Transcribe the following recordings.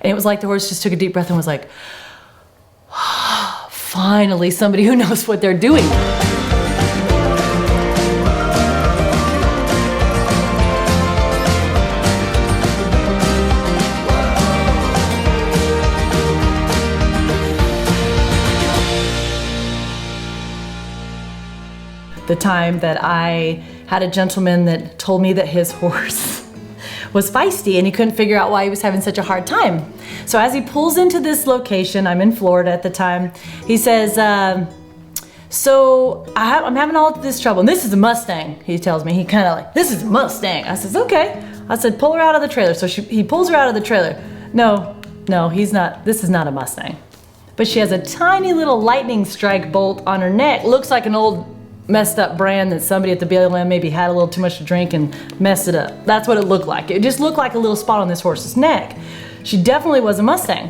And it was like the horse just took a deep breath and was like, finally, somebody who knows what they're doing. The time that I had a gentleman that told me that his horse was feisty and he couldn't figure out why he was having such a hard time. So as he pulls into this location, I'm in Florida at the time, he says, so I'm having all this trouble, and this is a Mustang, he tells me. He kind of like, this is a Mustang. I says, okay. I said, pull her out of the trailer. So he pulls her out of the trailer. No, he's not, this is not a Mustang. But she has a tiny little lightning strike bolt on her neck. Looks like an old messed up brand that somebody at the BLM maybe had a little too much to drink and messed it up. That's what it looked like. It just looked like a little spot on this horse's neck. She definitely was a Mustang.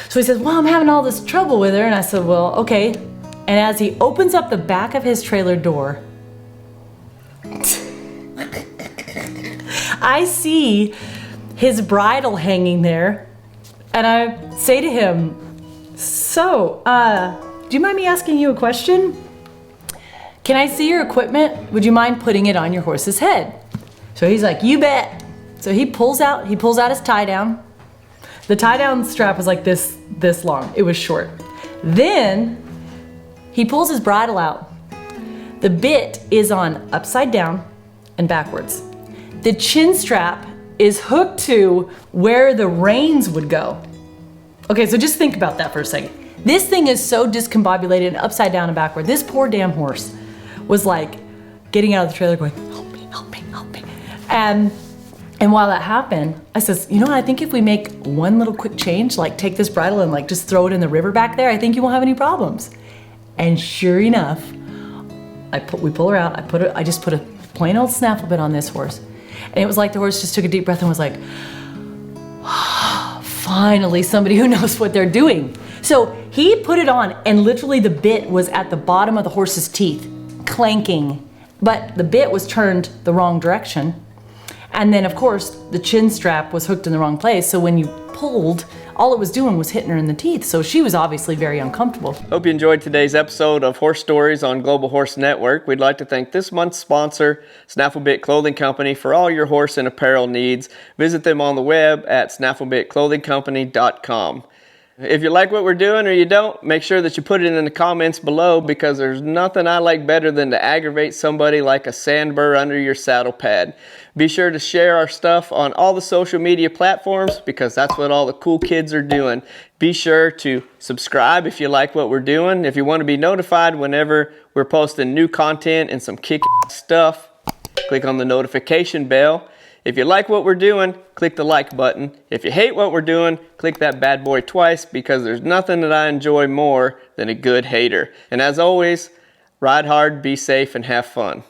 So he says, well, I'm having all this trouble with her. And I said, well, okay. And as he opens up the back of his trailer door, I see his bridle hanging there. And I say to him, so, do you mind me asking you a question? Can I see your equipment? Would you mind putting it on your horse's head? So he's like, you bet. So he pulls out his tie down. The tie down strap was like this long. It was short. Then he pulls his bridle out. The bit is on upside down and backwards. The chin strap is hooked to where the reins would go. Okay, so just think about that for a second. This thing is so discombobulated and upside down and backward. This poor damn horse was like getting out of the trailer going, help me, help me, help me. And while that happened, I says, you know what, I think if we make one little quick change, like take this bridle and like just throw it in the river back there, I think you won't have any problems. And sure enough, we pull her out, I just put a plain old snaffle bit on this horse. And it was like the horse just took a deep breath and was like, finally, somebody who knows what they're doing. So he put it on and literally the bit was at the bottom of the horse's teeth, clanking, but the bit was turned the wrong direction. And then of course the chin strap was hooked in the wrong place. So when you pulled, all it was doing was hitting her in the teeth. So she was obviously very uncomfortable. Hope you enjoyed today's episode of Horse Stories on Global Horse Network. We'd like to thank this month's sponsor, Snafflebit Clothing Company, for all your horse and apparel needs. Visit them on the web at snafflebitclothingcompany.com. If you like what we're doing or you don't, make sure that you put it in the comments below, because there's nothing I like better than to aggravate somebody like a sand burr under your saddle pad. Be sure to share our stuff on all the social media platforms, because that's what all the cool kids are doing. Be sure to subscribe if you like what we're doing. If you want to be notified whenever we're posting new content and some kick-ass stuff, click on the notification bell. If you like what we're doing, click the like button. If you hate what we're doing, click that bad boy twice, because there's nothing that I enjoy more than a good hater. And as always, ride hard, be safe, and have fun.